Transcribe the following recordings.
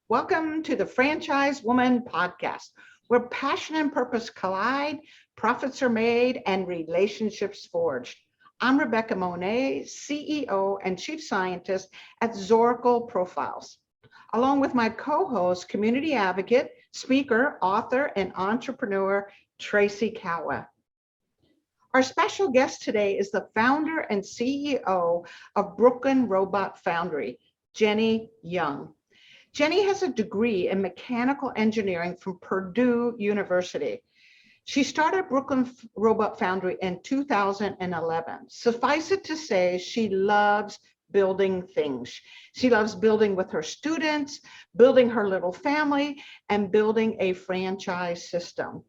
Welcome to the Franchise Woman podcast, where passion and purpose collide, profits are made, and relationships forged. I'm Rebecca Monet, CEO and Chief Scientist at Zoracle Profiles, along with my co-host, community advocate, speaker, author, and entrepreneur, Tracy Kawa. Our special guest today is the founder and CEO of Brooklyn Robot Foundry, Jenny Young. Jenny has a degree in mechanical engineering from Purdue University. She started Brooklyn Robot Foundry in 2011. Suffice it to say, she loves building things. She loves building with her students, building her little family, and building a franchise system.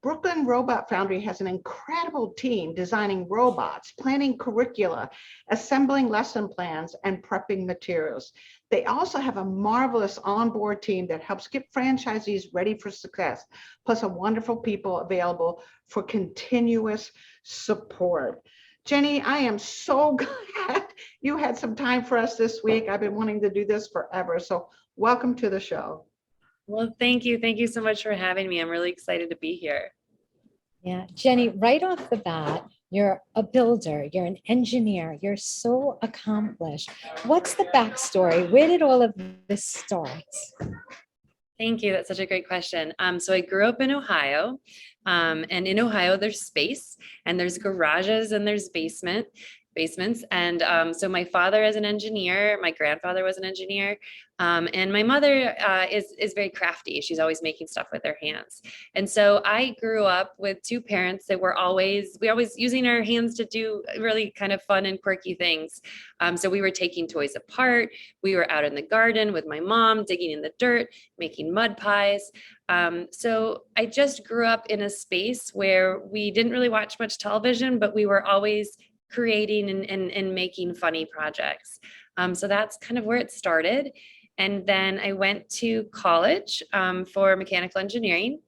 Brooklyn Robot Foundry has an incredible team designing robots, planning curricula, assembling lesson plans, and prepping materials. They also have a marvelous onboard team that helps get franchisees ready for success, plus a wonderful people available for continuous support. Jenny, I am so glad you had some time for us this week. I've been wanting to do this forever, so welcome to the show. Well, thank you. Thank you so much for having me. I'm really excited to be here. Yeah, Jenny, right off the bat, you're a builder, you're an engineer, you're so accomplished. What's the backstory? Where did all of this start? Thank you. That's such a great question. So I grew up in Ohio, and in Ohio, there's space and there's garages and there's basements. And so my father is an engineer, my grandfather was an engineer, and my mother is very crafty. She's always making stuff with her hands. And so I grew up with two parents that were always using our hands to do really kind of fun and quirky things. So we were taking toys apart. We were out in the garden with my mom, digging in the dirt, making mud pies. So I just grew up in a space where we didn't really watch much television, but we were always creating and making funny projects. So that's kind of where it started. And then I went to college for mechanical engineering.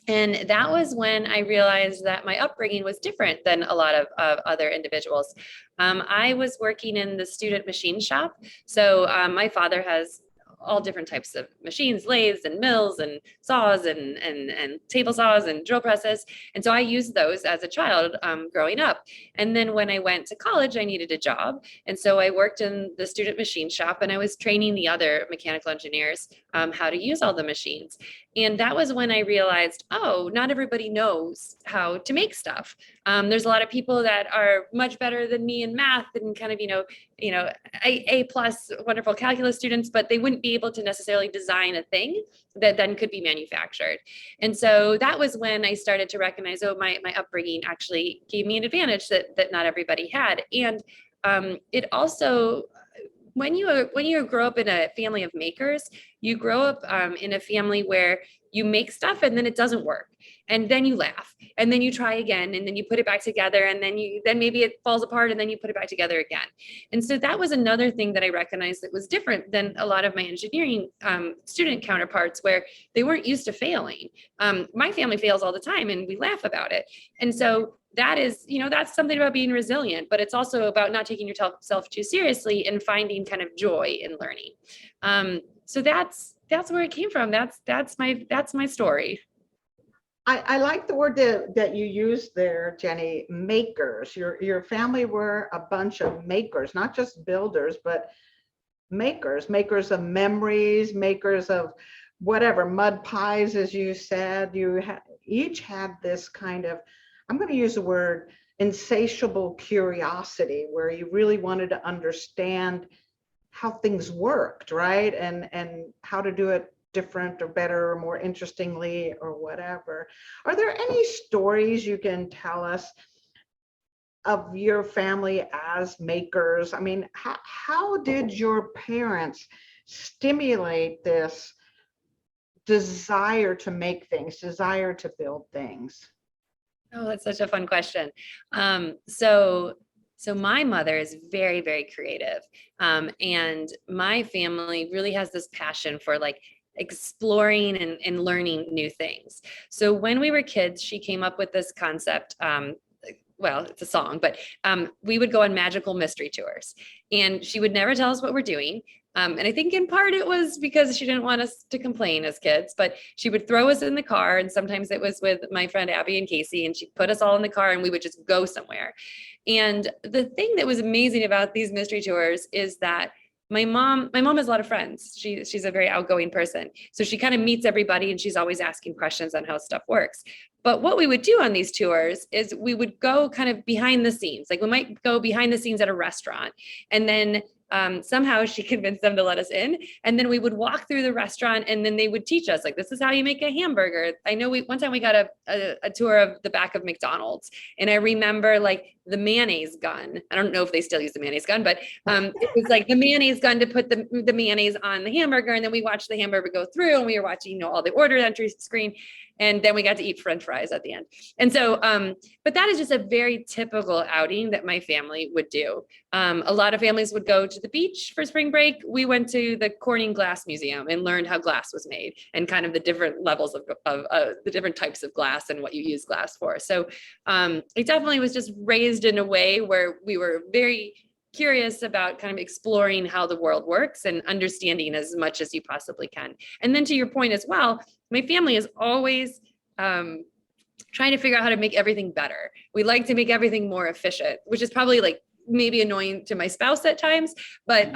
And that was when I realized that my upbringing was different than a lot of other individuals. I was working in the student machine shop. So my father has all different types of machines, lathes and mills and saws and table saws and drill presses. And so I used those as a child growing up. And then when I went to college, I needed a job. And so I worked in the student machine shop and I was training the other mechanical engineers how to use all the machines. And that was when I realized, oh, not everybody knows how to make stuff. There's a lot of people that are much better than me in math and kind of, A plus wonderful calculus students, but they wouldn't be able to necessarily design a thing that then could be manufactured. And so that was when I started to recognize, oh, my upbringing actually gave me an advantage that not everybody had. And it also, when you grow up in a family of makers, you grow up in a family where you make stuff and then it doesn't work. And then you laugh and then you try again and then you put it back together and then maybe it falls apart and then you put it back together again. And so that was another thing that I recognized that was different than a lot of my engineering student counterparts where they weren't used to failing. My family fails all the time and we laugh about it. And so that is, that's something about being resilient, but it's also about not taking yourself too seriously and finding kind of joy in learning. So that's where it came from. That's my story. I like the word that you used there, Jenny, makers. Your family were a bunch of makers, not just builders, but makers of memories, makers of whatever, mud pies, as you said. You each had this kind of, I'm going to use the word insatiable curiosity, where you really wanted to understand how things worked, right? And how to do it different or better or more interestingly or whatever. Are there any stories you can tell us of your family as makers? I mean, how did your parents stimulate this desire to make things, desire to build things? Oh, that's such a fun question. So my mother is very, very creative. And my family really has this passion for like exploring and learning new things. So when we were kids, she came up with this concept. Well, it's a song, but we would go on magical mystery tours and she would never tell us what we're doing. And I think in part it was because she didn't want us to complain as kids, but she would throw us in the car. And sometimes it was with my friend Abby and Casey, and she'd put us all in the car and we would just go somewhere. And the thing that was amazing about these mystery tours is that my mom has a lot of friends. She's a very outgoing person. So she kind of meets everybody and she's always asking questions on how stuff works. But what we would do on these tours is we would go kind of behind the scenes. Like we might go behind the scenes at a restaurant, and then somehow she convinced them to let us in. And then we would walk through the restaurant and then they would teach us, like, this is how you make a hamburger. I know one time we got a tour of the back of McDonald's, and I remember like the mayonnaise gun. I don't know if they still use the mayonnaise gun, but it was like the mayonnaise gun to put the mayonnaise on the hamburger. And then we watched the hamburger go through, and we were watching, all the order entry screen. And then we got to eat French fries at the end. And so, but that is just a very typical outing that my family would do. A lot of families would go to the beach for spring break. We went to the Corning Glass Museum and learned how glass was made and kind of the different levels of the different types of glass and what you use glass for. So it definitely was just raised in a way where we were very curious about kind of exploring how the world works and understanding as much as you possibly can. And then to your point as well, my family is always trying to figure out how to make everything better. We like to make everything more efficient, which is probably like maybe annoying to my spouse at times, but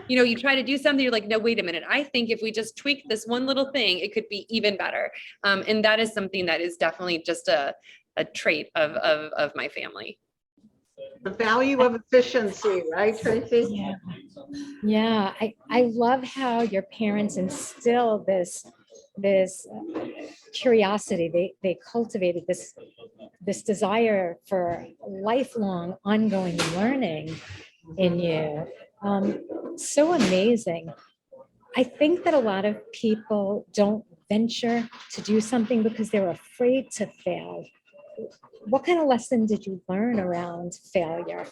you try to do something, you're like, no, wait a minute. I think if we just tweak this one little thing, it could be even better. And that is something that is definitely just a trait of my family. The value of efficiency, right, Tracy? Yeah. Yeah. I love how your parents instill this curiosity. They cultivated this desire for lifelong ongoing learning in you. So amazing. I think that a lot of people don't venture to do something because they're afraid to fail. What kind of lesson did you learn around failure?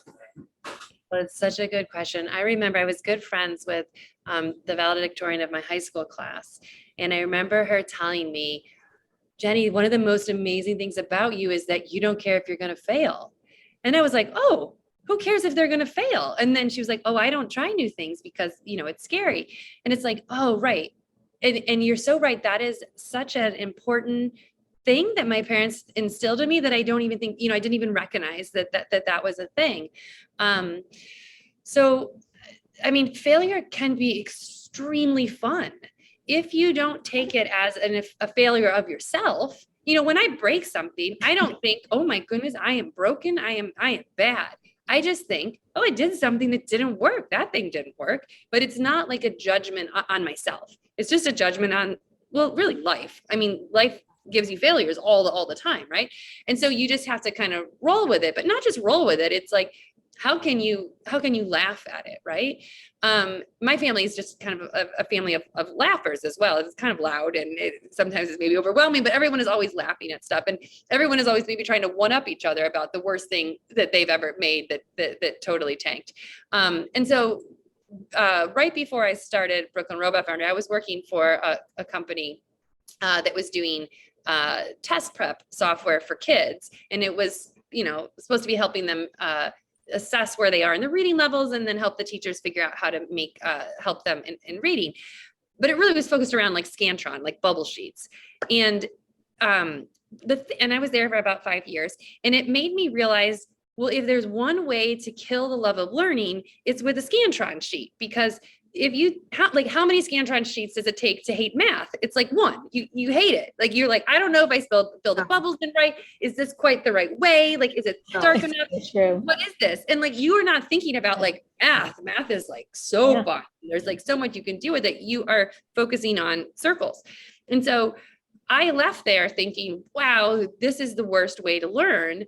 Well, it's such a good question. I remember I was good friends with the valedictorian of my high school class. And I remember her telling me, Jenny, one of the most amazing things about you is that you don't care if you're going to fail. And I was like, oh, who cares if they're going to fail? And then she was like, oh, I don't try new things because, it's scary. And it's like, oh, right. And you're so right. That is such an important thing that my parents instilled in me that I don't even think, I didn't even recognize that was a thing. So, I mean, failure can be extremely fun if you don't take it as a failure of yourself. When I break something, I don't think, oh my goodness, I am broken. I am bad. I just think, oh, I did something that didn't work. That thing didn't work. But it's not like a judgment on myself. It's just a judgment on, well, really life. I mean, life gives you failures all the time, right? And so you just have to kind of roll with it, but not just roll with it. It's like, how can you laugh at it, right? My family is just kind of a family of laughers as well. It's kind of loud and sometimes it's maybe overwhelming, but everyone is always laughing at stuff, and everyone is always maybe trying to one up each other about the worst thing that they've ever made that totally tanked. And so right before I started Brooklyn Robot Foundry, I was working for a company that was doing test prep software for kids, and it was supposed to be helping them assess where they are in the reading levels and then help the teachers figure out how to help them in reading. But it really was focused around like Scantron, like bubble sheets. And and I was there for about 5 years, and it made me realize, well, if there's one way to kill the love of learning, it's with a Scantron sheet. Because if how many Scantron sheets does it take to hate math? It's like one. You hate it. Like you're like, I don't know if I filled the bubbles in right. Is this quite the right way? Like, is it dark enough? True. What is this? And like, you are not thinking about like math is like so fun. There's like so much you can do with it. You are focusing on circles. And so I left there thinking, wow, this is the worst way to learn.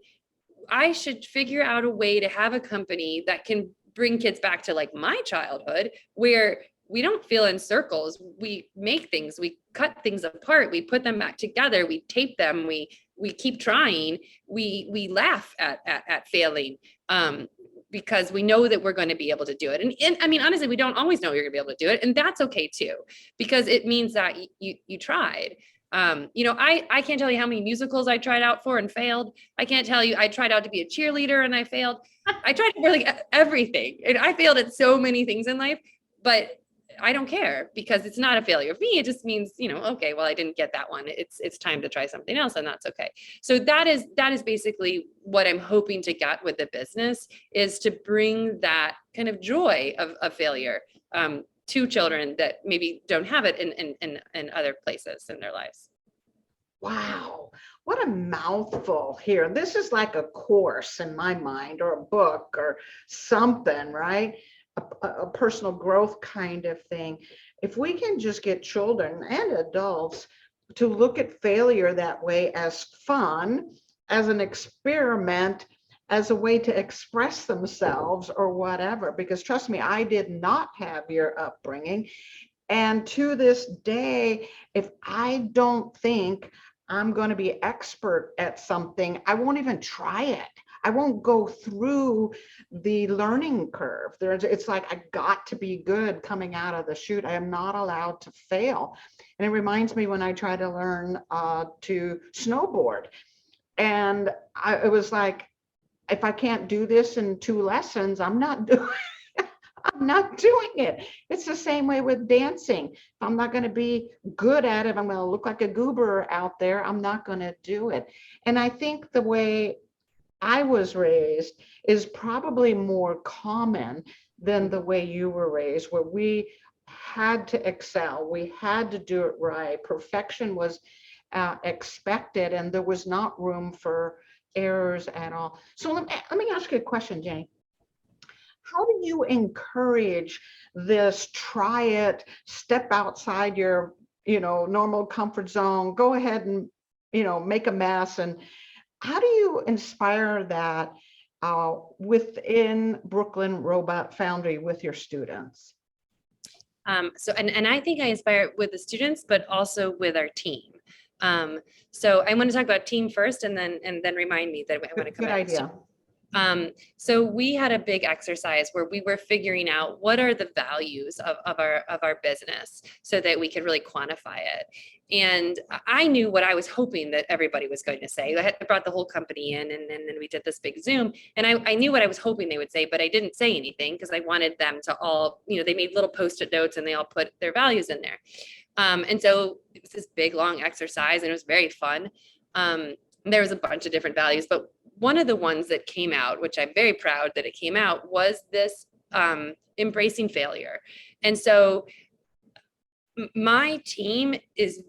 I should figure out a way to have a company that can bring kids back to like my childhood, where we don't feel in circles. We make things, we cut things apart, we put them back together, we tape them, we keep trying, we laugh at failing, because we know that we're going to be able to do it. And I mean, honestly, we don't always know you're gonna be able to do it. And that's okay too, because it means that you tried. I can't tell you how many musicals I tried out for and failed. I can't tell you, I tried out to be a cheerleader and I failed. I tried for like everything, and I failed at so many things in life, but I don't care because it's not a failure of me. It just means, okay, well, I didn't get that one. It's time to try something else, and that's okay. So that is basically what I'm hoping to get with the business, is to bring that kind of joy of failure to children that maybe don't have it in other places in their lives. Wow, what a mouthful here. This is like a course in my mind, or a book or something, right? A personal growth kind of thing. If we can just get children and adults to look at failure that way, as fun, as an experiment, as a way to express themselves or whatever, because trust me, I did not have your upbringing. And to this day, if I don't think I'm going to be expert at something, I won't even try it. I won't go through the learning curve. It's like, I got to be good coming out of the chute. I am not allowed to fail. And it reminds me when I tried to learn to snowboard. And it was like, if I can't do this in 2 lessons, I'm not doing it. It's the same way with dancing. If I'm not going to be good at it, I'm going to look like a goober out there, I'm not going to do it. And I think the way I was raised is probably more common than the way you were raised, where we had to excel, we had to do it right. Perfection was expected, and there was not room for errors at all. So let me ask you a question, Jane. How do you encourage this, try it, step outside your, normal comfort zone, go ahead and, make a mess? And how do you inspire that within Brooklyn Robot Foundry with your students? So I think I inspire it with the students, but also with our team. So I want to talk about team first, and then remind me that I want to come back. Good idea. So we had a big exercise where we were figuring out what are the values of our business, so that we could really quantify it. And I knew what I was hoping that everybody was going to say. I brought the whole company in, and then we did this big Zoom, and I knew what I was hoping they would say, but I didn't say anything because I wanted them to all, they made little Post-it notes and they all put their values in there. And so it was this big, long exercise, and it was very fun. There was a bunch of different values, but one of the ones that came out, which I'm very proud that it came out, was this embracing failure. And so my team is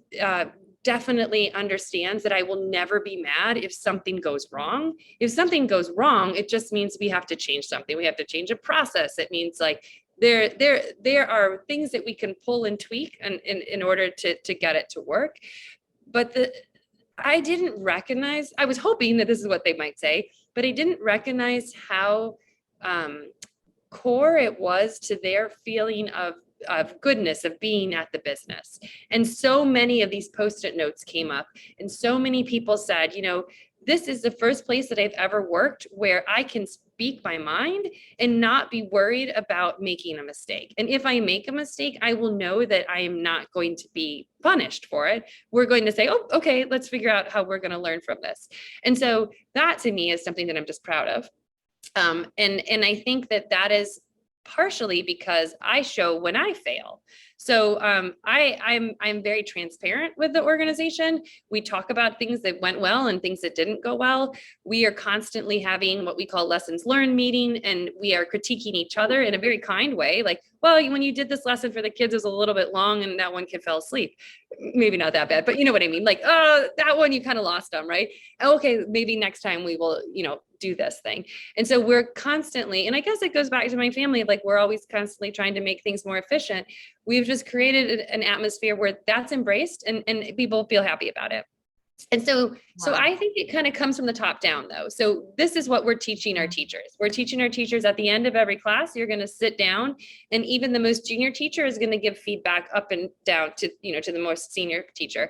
definitely understands that I will never be mad if something goes wrong. If something goes wrong, it just means we have to change something. We have to change a process. It means like there are things that we can pull and tweak in order to get it to work. But I didn't recognize, I was hoping that this is what they might say, but I didn't recognize how core it was to their feeling of goodness, of being at the business. And so many of these Post-it notes came up, and so many people said, this is the first place that I've ever worked where I can speak my mind and not be worried about making a mistake. And if I make a mistake, I will know that I am not going to be punished for it. We're going to say, oh, okay, let's figure out how we're going to learn from this. And so that to me is something that I'm just proud of. And I think that is partially because I show when I fail. So I'm very transparent with the organization. We talk about things that went well and things that didn't go well. We are constantly having what we call lessons learned meeting, and we are critiquing each other in a very kind way. Like, well, when you did this lesson for the kids, it was a little bit long and that one kid fell asleep. Maybe not that bad, but you know what I mean? Like, oh, that one you kind of lost them, right? Okay, maybe next time we will, do this thing. And so we're constantly, and I guess it goes back to my family, like we're always constantly trying to make things more efficient. We've just created an atmosphere where that's embraced and people feel happy about it. And so I think it kind of comes from the top down though. So this is what we're teaching our teachers. We're teaching our teachers at the end of every class, you're going to sit down, and even the most junior teacher is going to give feedback up and down to, to the most senior teacher.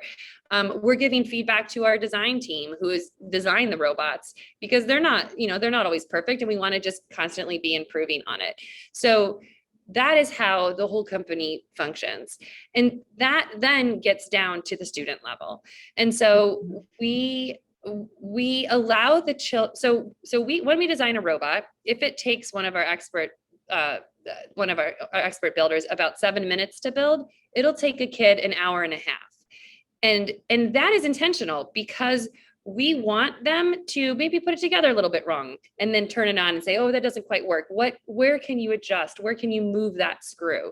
We're giving feedback to our design team who has designed the robots, because they're not always perfect, and we want to just constantly be improving on it. So that is how the whole company functions. And that then gets down to the student level. And so we allow the when we design a robot, if it takes one of our expert one of our expert builders, about 7 minutes to build, it'll take a kid an hour and a half. And that is intentional because we want them to maybe put it together a little bit wrong and then turn it on and say, oh, that doesn't quite work. Where can you adjust? Where can you move that screw?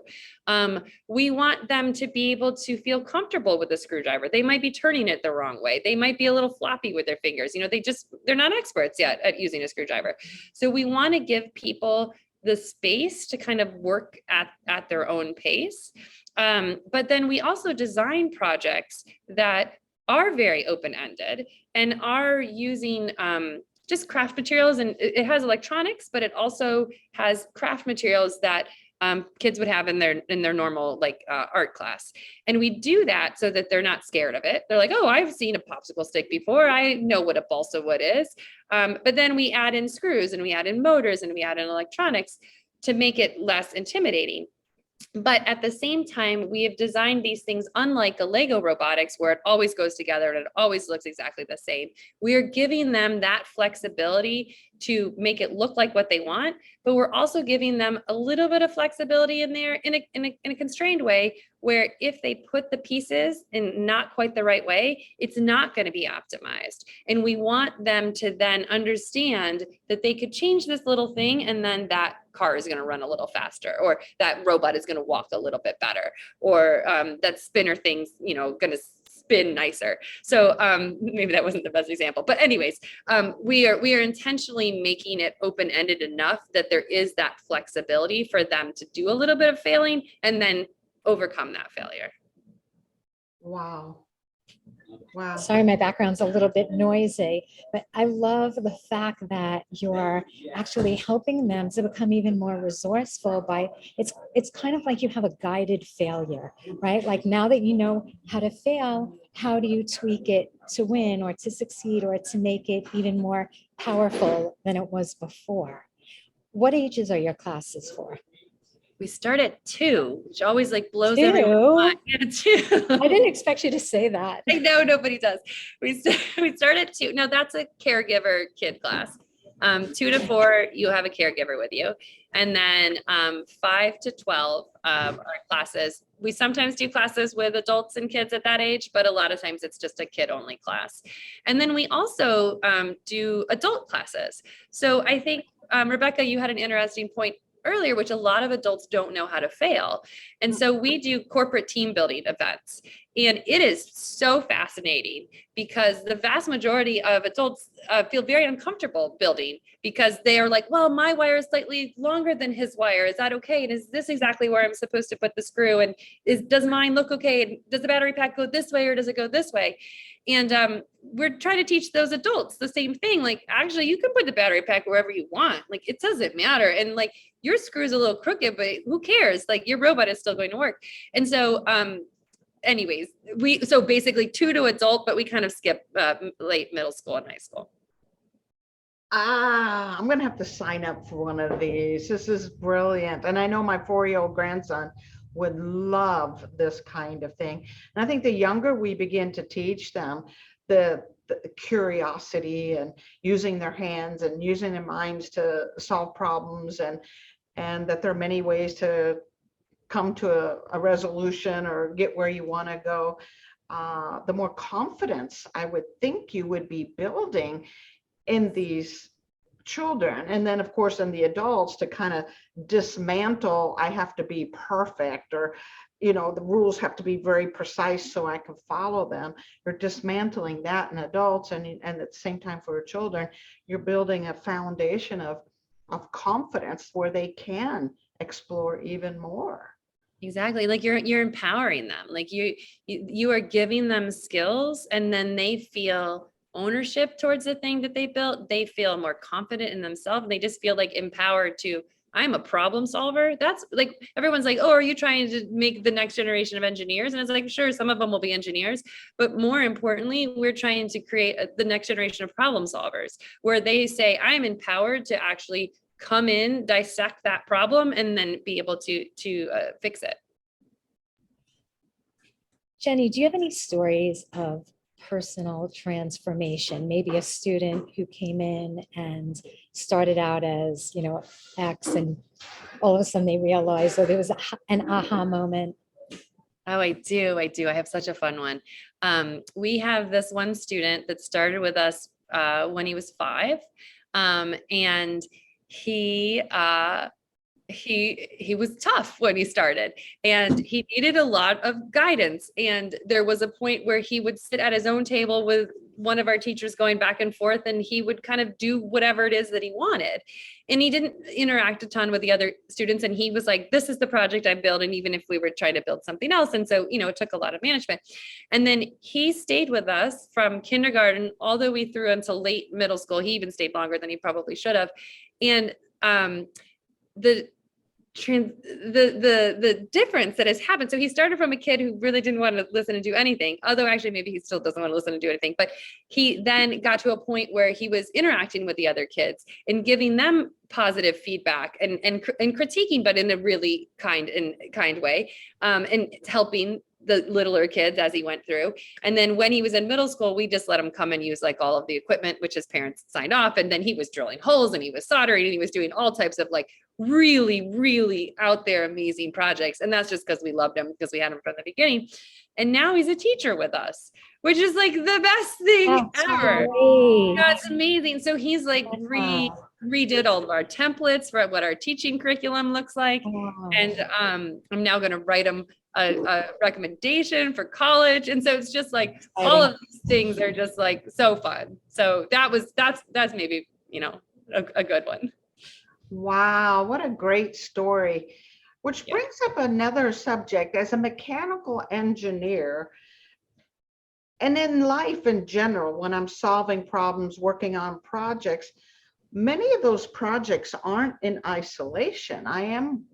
We want them to be able to feel comfortable with the screwdriver. They might be turning it the wrong way. They might be a little floppy with their fingers. You know, they're not experts yet at using a screwdriver. So we want to give people the space to kind of work at their own pace. But then we also design projects that are very open-ended and are using just craft materials, and it has electronics, but it also has craft materials that kids would have in their normal art class. And we do that so that they're not scared of it. They're like, oh, I've seen a popsicle stick before. I know what a balsa wood is. But then we add in screws and we add in motors and we add in electronics to make it less intimidating. But at the same time, we have designed these things unlike a Lego robotics where it always goes together and it always looks exactly the same. We are giving them that flexibility to make it look like what they want, but we're also giving them a little bit of flexibility in there in a constrained way, where if they put the pieces in not quite the right way, it's not going to be optimized. And we want them to then understand that they could change this little thing and then that car is going to run a little faster, or that robot is going to walk a little bit better, or that spinner thing's, going to spin nicer. So maybe that wasn't the best example, but anyways, we are intentionally making it open-ended enough that there is that flexibility for them to do a little bit of failing and then overcome that failure. Wow. Wow. Sorry, my background's a little bit noisy, but I love the fact that you're actually helping them to become even more resourceful it's kind of like you have a guided failure, right? Like now that you know how to fail, how do you tweak it to win or to succeed or to make it even more powerful than it was before? What ages are your classes for? We start at 2, which always blows 2? everyone mind. Yeah, 2. I didn't expect you to say that. I know, nobody does. We start at 2. No, that's a caregiver kid class. 2 to 4, you have a caregiver with you. And then 5 to 12 are classes. We sometimes do classes with adults and kids at that age, but a lot of times it's just a kid-only class. And then we also do adult classes. So I think, Rebecca, you had an interesting point earlier, which a lot of adults don't know how to fail. And so we do corporate team building events. And it is so fascinating because the vast majority of adults feel very uncomfortable building because they are like, well, my wire is slightly longer than his wire. Is that okay? And is this exactly where I'm supposed to put the screw? And does mine look okay? And does the battery pack go this way or does it go this way? And we're trying to teach those adults the same thing. Like, actually, you can put the battery pack wherever you want. Like, it doesn't matter. And your screw's a little crooked, but who cares? Your robot is still going to work. And so, anyways, so basically 2 to adult, but we kind of skip late middle school and high school. I'm going to have to sign up for one of these. This is brilliant. And I know my 4-year-old grandson would love this kind of thing. And I think the younger we begin to teach them the curiosity and using their hands and using their minds to solve problems, and that there are many ways to come to a resolution or get where you want to go, the more confidence I would think you would be building in these children. And then of course in the adults, to kind of dismantle, I have to be perfect, or the rules have to be very precise so I can follow them. You're dismantling that in adults, and at the same time for children, you're building a foundation of confidence where they can explore even more. Exactly. You're empowering them. You are giving them skills, and then they feel ownership towards the thing that they built. They feel more confident in themselves. They just feel empowered to, I'm a problem solver. That's everyone's like, oh, are you trying to make the next generation of engineers? And it's sure, some of them will be engineers, but more importantly, we're trying to create the next generation of problem solvers, where they say, I'm empowered to actually come in, dissect that problem, and then be able to fix it. Jenny, do you have any stories of personal transformation. Maybe a student who came in and started out as, X, and all of a sudden they realized, oh, there was an aha moment. Oh, I do. I have such a fun one. We have this one student that started with us when he was 5. And he was tough when he started, and he needed a lot of guidance. And there was a point where he would sit at his own table with one of our teachers going back and forth, and he would kind of do whatever it is that he wanted. And he didn't interact a ton with the other students. And he was like, this is the project I built. And even if we were trying to build something else. And so, it took a lot of management. And then he stayed with us from kindergarten all the way through until late middle school. He even stayed longer than he probably should have. And the difference that has happened. So he started from a kid who really didn't want to listen and do anything, although actually maybe he still doesn't want to listen and do anything, but he then got to a point where he was interacting with the other kids and giving them positive feedback and critiquing, but in a really kind way, and helping the littler kids as he went through. And then when he was in middle school, we just let him come and use like all of the equipment, which his parents signed off. And then he was drilling holes and he was soldering and he was doing all types of like really, really out there, amazing projects. And that's just because we loved him, because we had him from the beginning. And now he's a teacher with us, which is like the best thing ever. That's amazing. So he's like redid all of our templates for what our teaching curriculum looks like. And I'm now going to write him a recommendation for college. And so it's just like all of these things are just like so fun. So that's maybe, a good one. Wow, what a great story. Which brings up another subject. As a mechanical engineer, and in life in general, when I'm solving problems, working on projects, many of those projects aren't in isolation. I am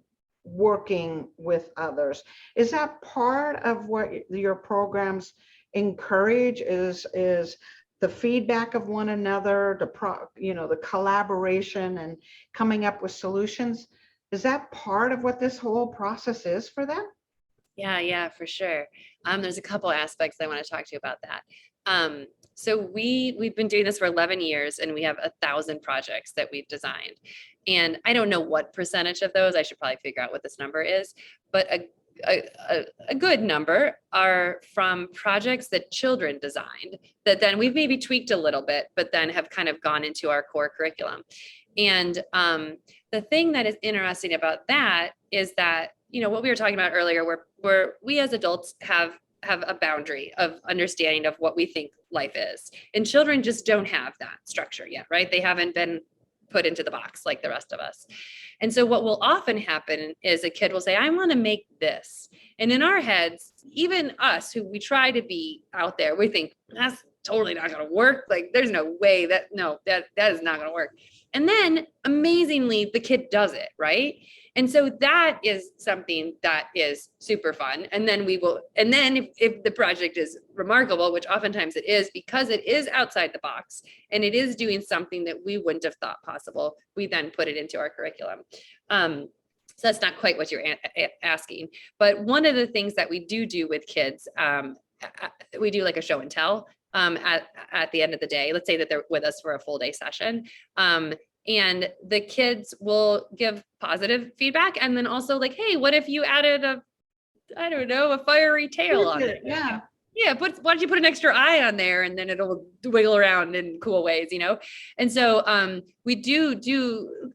working with others. Is that part of what your programs encourage, is the feedback of one another, the collaboration and coming up with solutions? Is that part of what this whole process is for them? Yeah, for sure. There's a couple aspects I want to talk to you about that. So we've been doing this for 11 years and we have 1,000 projects that we've designed. And I don't know what percentage of those, I should probably figure out what this number is, but a good number are from projects that children designed that then we've maybe tweaked a little bit, but then have kind of gone into our core curriculum. And the thing that is interesting about that is that, what we were talking about earlier, where we as adults have a boundary of understanding of what we think life is. And children just don't have that structure yet, right? They haven't been put into the box like the rest of us. And so what will often happen is a kid will say, I want to make this. And in our heads, even us who we try to be out there, we think that's totally not going to work. Like there's no way that is not going to work. And then amazingly, the kid does it, right? And so that is something that is super fun. And then if the project is remarkable, which oftentimes it is, because it is outside the box and it is doing something that we wouldn't have thought possible, we then put it into our curriculum. So that's not quite what you're asking. But one of the things that we do with kids, we do like a show and tell at the end of the day. Let's say that they're with us for a full day session. And the kids will give positive feedback. And then also like, hey, what if you added a fiery tail on it? Yeah, but why don't you put an extra eye on there and then it'll wiggle around in cool ways, And so we do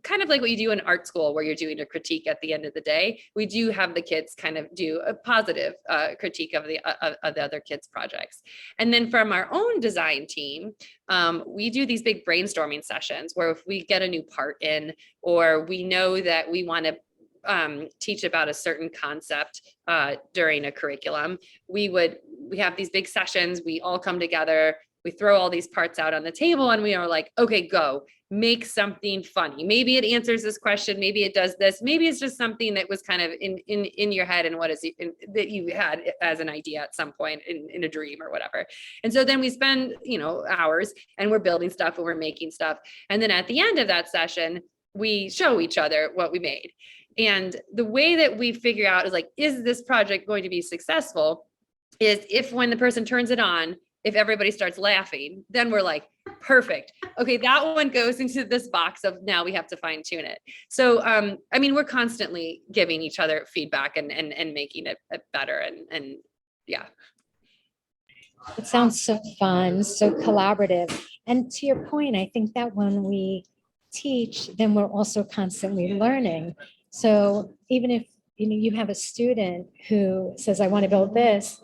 kind of like what you do in art school where you're doing a critique at the end of the day. We do have the kids kind of do a positive critique of the other kids' projects. And then from our own design team, we do these big brainstorming sessions where if we get a new part in, or we know that we want to teach about a certain concept during a curriculum, we have these big sessions, we all come together, we throw all these parts out on the table and we are like, okay, go make something funny. Maybe it answers this question, maybe it does this, maybe it's just something that was kind of in your head and that you had as an idea at some point in a dream or whatever. And so then we spend hours and we're building stuff and we're making stuff, and then at the end of that session we show each other what we made. And the way that we figure out is like, is this project going to be successful, is if when the person turns it on, if everybody starts laughing, then we're like, perfect. Okay, that one goes into this box of now we have to fine tune it. So, I mean, we're constantly giving each other feedback and making it better. And yeah. It sounds so fun, so collaborative. And to your point, I think that when we teach, then we're also constantly learning. So even if you have a student who says, I want to build this,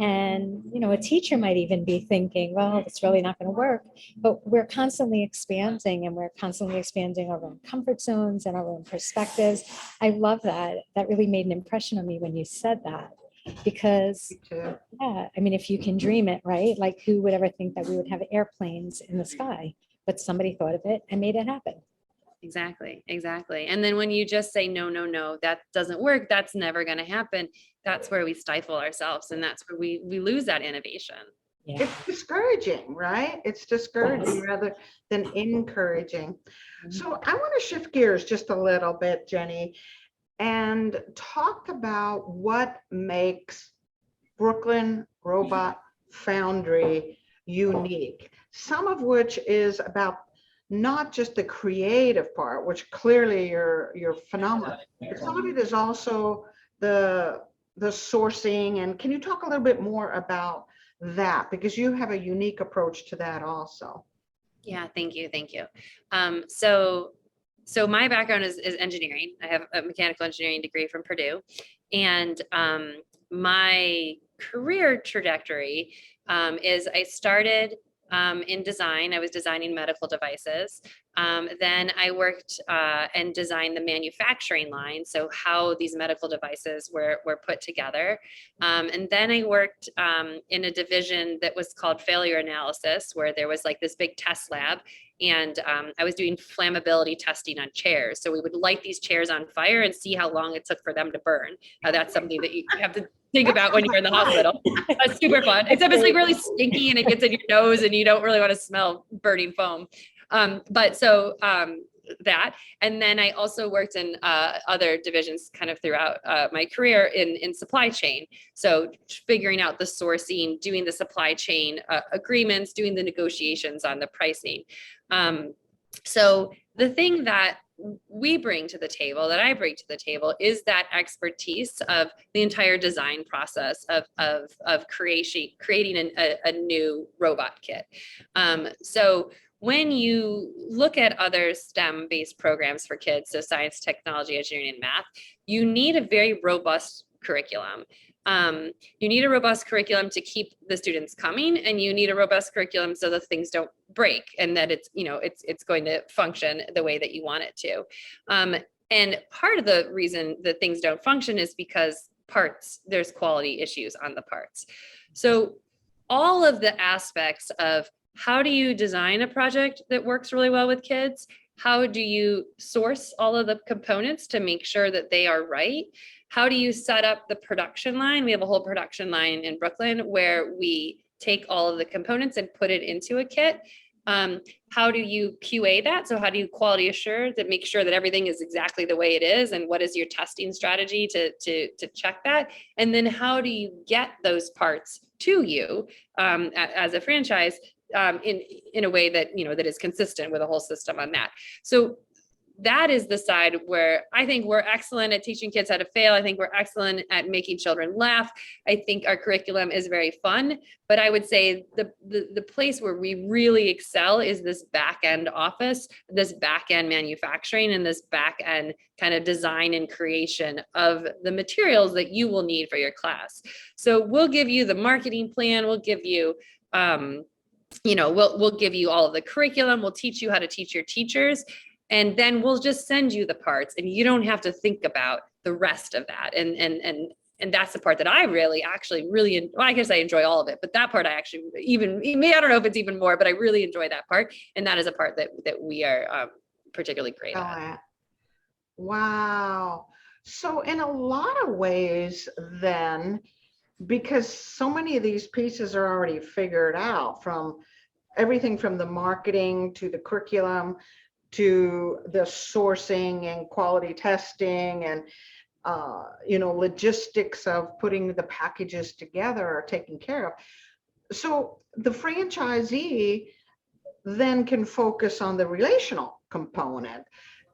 and a teacher might even be thinking, well, it's really not going to work. But we're constantly expanding, and we're constantly expanding our own comfort zones and our own perspectives. I love that. That really made an impression on me when you said that. Because yeah, I mean, if you can dream it, right? Like, who would ever think that we would have airplanes in the sky? But somebody thought of it and made it happen. Exactly. And then when you just say, no, that doesn't work, that's never going to happen, that's where we stifle ourselves. And that's where we lose that innovation. Yeah. It's discouraging, right? It's discouraging rather than encouraging. So I want to shift gears just a little bit, Jenny, and talk about what makes Brooklyn Robot Foundry unique, some of which is about not just the creative part, which clearly you're phenomenal, but some of it is also the sourcing. And can you talk a little bit more about that, because you have a unique approach to that also? Yeah, thank you. So my background is engineering. I have a mechanical engineering degree from Purdue, and my career trajectory is I started in design. I was designing medical devices. Then I worked and designed the manufacturing line, so how these medical devices were put together. And then I worked in a division that was called failure analysis, where there was like this big test lab, and I was doing flammability testing on chairs. So we would light these chairs on fire and see how long it took for them to burn. That's something that you have to think about when you're in the hospital. It's super fun, except it's like really stinky and it gets in your nose and you don't really want to smell burning foam. That, and then I also worked in other divisions kind of throughout my career in supply chain. So figuring out the sourcing, doing the supply chain agreements, doing the negotiations on the pricing. So the thing that we bring to the table, that I bring to the table, is that expertise of the entire design process of creating a new robot kit. So when you look at other STEM-based programs for kids, so science, technology, engineering, and math, you need a very robust curriculum. You need a robust curriculum to keep the students coming, and you need a robust curriculum so that things don't break and that it's going to function the way that you want it to. And part of the reason that things don't function is because there's quality issues on the parts. So all of the aspects of how do you design a project that works really well with kids? How do you source all of the components to make sure that they are right? How do you set up the production line? We have a whole production line in Brooklyn where we take all of the components and put it into a kit. How do you QA that? So how do you quality assure that, make sure that everything is exactly the way it is? And what is your testing strategy to check that? And then how do you get those parts to you as a franchise in a way that, that is consistent with a whole system on that? So that is the side where I think we're excellent at teaching kids how to fail. I think we're excellent at making children laugh. I think our curriculum is very fun, but I would say the place where we really excel is this back end office, this back end manufacturing, and this back end kind of design and creation of the materials that you will need for your class. So we'll give you the marketing plan. We'll give you, we'll give you all of the curriculum. We'll teach you how to teach your teachers. And then we'll just send you the parts, and you don't have to think about the rest of that. And that's the part that I really well, I guess I enjoy all of it, but that part I actually I don't know if it's even more, but I really enjoy that part. And that is a part that we are particularly great at. Wow. So in a lot of ways then, because so many of these pieces are already figured out, from everything from the marketing to the curriculum to the sourcing and quality testing and logistics of putting the packages together are taken care of. So the franchisee then can focus on the relational component.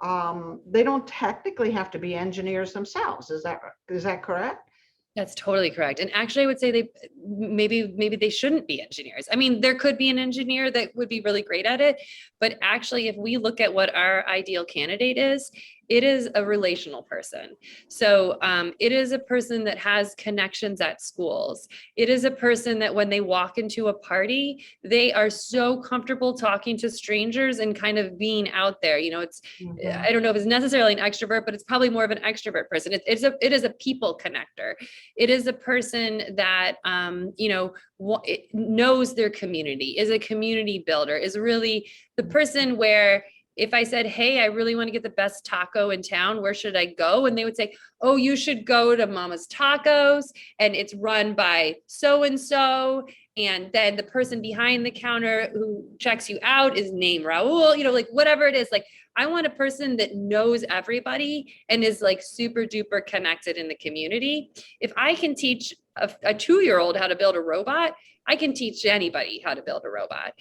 They don't technically have to be engineers themselves. Is that correct? That's totally correct. And actually, I would say maybe they shouldn't be engineers. I mean, there could be an engineer that would be really great at it, but actually, if we look at what our ideal candidate is, it is a relational person. So it is a person that has connections at schools. It is a person that when they walk into a party, they are so comfortable talking to strangers and kind of being out there. You know, it's Mhm. I don't know if it's necessarily an extrovert, but it's probably more of an extrovert person. It is a people connector. It is a person that knows their community, is a community builder, is really the person where if I said, hey, I really want to get the best taco in town, where should I go? And they would say, oh, you should go to Mama's Tacos, and it's run by so-and-so. And then the person behind the counter who checks you out is named Raul, like whatever it is. Like, I want a person that knows everybody and is like super duper connected in the community. If I can teach a 2-year-old how to build a robot, I can teach anybody how to build a robot.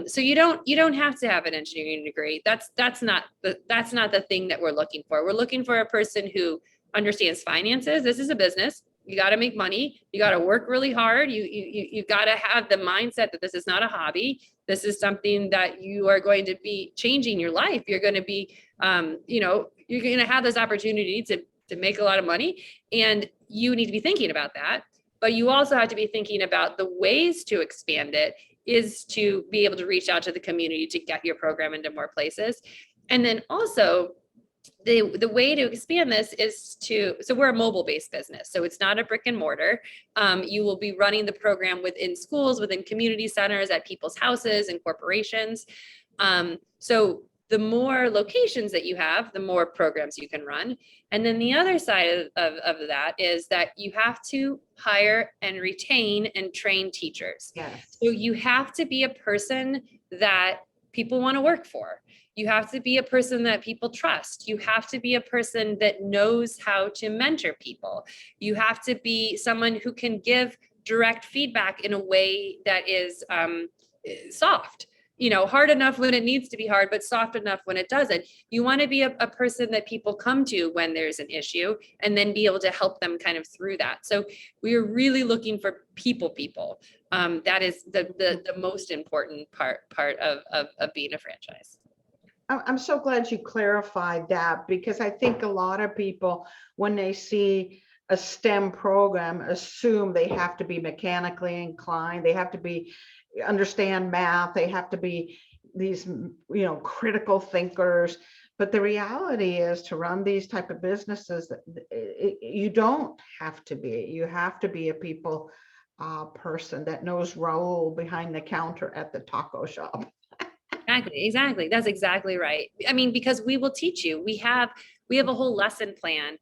So you don't have to have an engineering degree. That's not the thing that we're looking for. We're looking for a person who understands finances. This is a business. You got to make money. You got to work really hard. You got to have the mindset that this is not a hobby. This is something that you are going to be changing your life. You're going to be, you're going to have this opportunity to make a lot of money, and you need to be thinking about that. But you also have to be thinking about the ways to expand it is to be able to reach out to the community to get your program into more places. And then also the way to expand this is so we're a mobile-based business. So it's not a brick and mortar. You will be running the program within schools, within community centers, at people's houses and corporations. So the more locations that you have, the more programs you can run. And then the other side of that is that you have to hire and retain and train teachers. Yes. So you have to be a person that people want to work for. You have to be a person that people trust. You have to be a person that knows how to mentor people. You have to be someone who can give direct feedback in a way that is soft. Hard enough when it needs to be hard, but soft enough when it doesn't. You want to be a person that people come to when there's an issue and then be able to help them kind of through that. So we are really looking for people. That is the most important part of being a franchise. I'm so glad you clarified that, because I think a lot of people, when they see a STEM program, assume they have to be mechanically inclined, they have to understand math, they have to be these, critical thinkers. But the reality is, to run these type of businesses, you don't have to be. You have to be a people person that knows Raul behind the counter at the taco shop. Exactly. That's exactly right. I mean, because we will teach you. We have a whole lesson plan.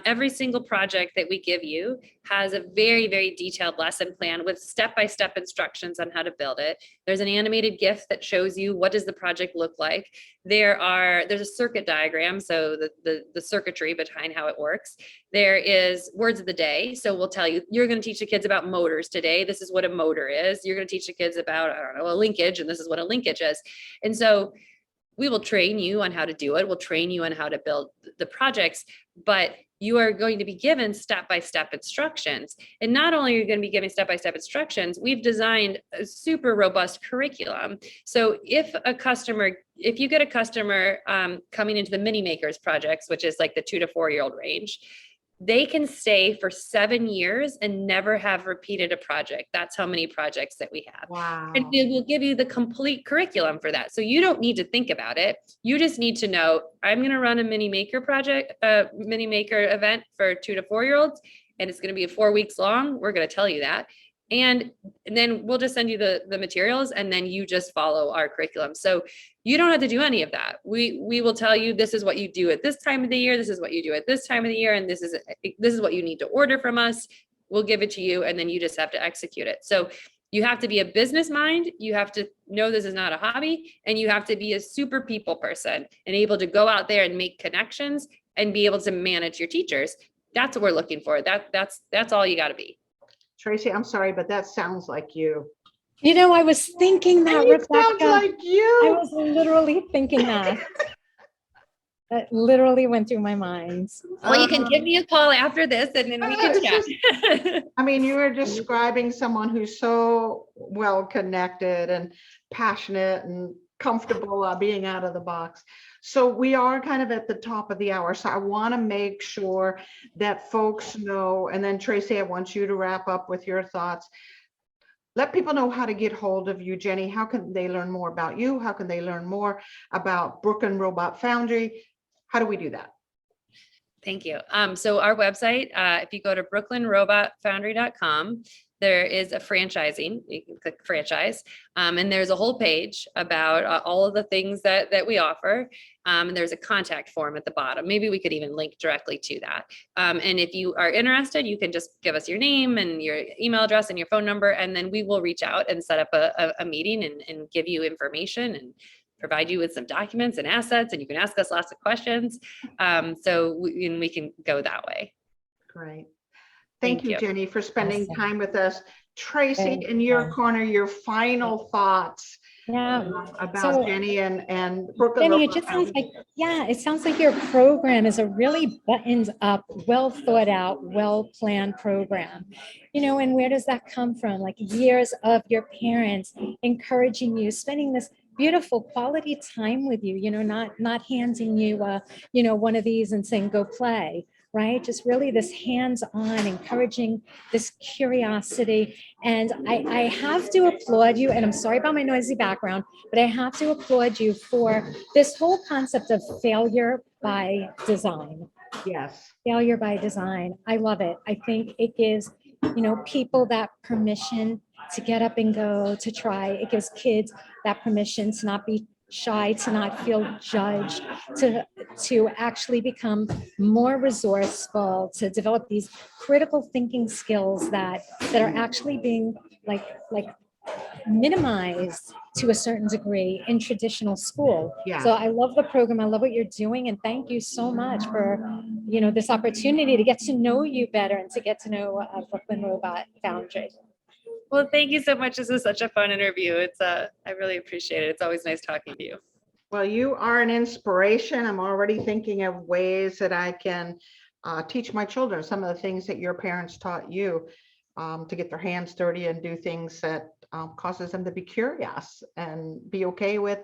Every single project that we give you has a very, very detailed lesson plan with step-by-step instructions on how to build it. There's an animated GIF that shows you what does the project look like. There's a circuit diagram, so the circuitry behind how it works. There is words of the day. So we'll tell you, you're going to teach the kids about motors today. This is what a motor is. You're going to teach the kids about, a linkage, and this is what a linkage is. And so we will train you on how to do it. We'll train you on how to build the projects, but you are going to be given step-by-step instructions. And not only are you going to be given step-by-step instructions, we've designed a super robust curriculum. So if you get a customer coming into the mini makers projects, which is like the 2 to 4 year old range, they can stay for 7 years and never have repeated a project. That's how many projects that we have. Wow. And it will give you the complete curriculum for that. So you don't need to think about it. You just need to know, I'm going to run a mini maker event for 2 to 4 year olds, and it's going to be 4 weeks long. We're going to tell you that. And then we'll just send you the materials, and then you just follow our curriculum. So you don't have to do any of that. We will tell you, this is what you do at this time of the year. This is what you do at this time of the year. And this is what you need to order from us. We'll give it to you, and then you just have to execute it. So you have to be a business mind. You have to know this is not a hobby, and you have to be a super people person and able to go out there and make connections and be able to manage your teachers. That's what we're looking for. That's all you got to be. Tracy, I'm sorry, but that sounds like you. You know, I was thinking that, It sounds Rebecca. like I you. was literally thinking that. That literally went through my mind. Well, you can give me a call after this and then we can it's chat. I mean, you were describing someone who's so well connected and passionate and comfortable being out of the box. So we are kind of at the top of the hour. So I want to make sure that folks know, and then Tracy, I want you to wrap up with your thoughts. Let people know how to get hold of you, Jenny. How can they learn more about you? How can they learn more about Brooklyn Robot Foundry? How do we do that? Thank you. So our website, if you go to brooklynrobotfoundry.com, there is a franchising. You can click franchise, and there's a whole page about all of the things that we offer. And there's a contact form at the bottom. Maybe we could even link directly to that. And if you are interested, you can just give us your name and your email address and your phone number, and then we will reach out and set up a meeting and give you information and provide you with some documents and assets, and you can ask us lots of questions. So we can go that way. Great. Thank you, Jenny, for spending Awesome. time with us. Tracy, Thank in your you. corner, your final thoughts Yeah. about So, Jenny and Brooklyn Jenny, it Robot just sounds Foundry. like, yeah, it sounds like your program is a really buttoned up, well thought out, well planned program. You know, and where does that come from? Like years of your parents encouraging you, spending this beautiful quality time with you, you know, not handing you you know, one of these and saying, go play, right? Just really this hands-on, encouraging this curiosity. And I have to applaud you, and I'm sorry about my noisy background, but I have to applaud you for this whole concept of failure by design. Yes. Failure by design. I love it. I think it gives, you know, people that permission to get up and go, to try. It gives kids that permission to not be shy, to not feel judged, to actually become more resourceful, to develop these critical thinking skills that are actually being like minimized to a certain degree in traditional school. Yeah. So I love the program. I love what you're doing. And thank you so much for, you know, this opportunity to get to know you better and to get to know Brooklyn Robot Foundry. Well, thank you so much. This was such a fun interview. I really appreciate it. It's always nice talking to you. Well, you are an inspiration. I'm already thinking of ways that I can teach my children some of the things that your parents taught you, to get their hands dirty and do things that causes them to be curious and be okay with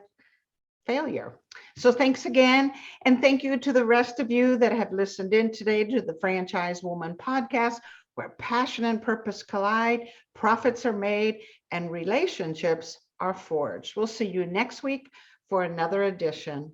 failure. So thanks again. And thank you to the rest of you that have listened in today to the Franchise Woman podcast, where passion and purpose collide, profits are made, and relationships are forged. We'll see you next week for another edition.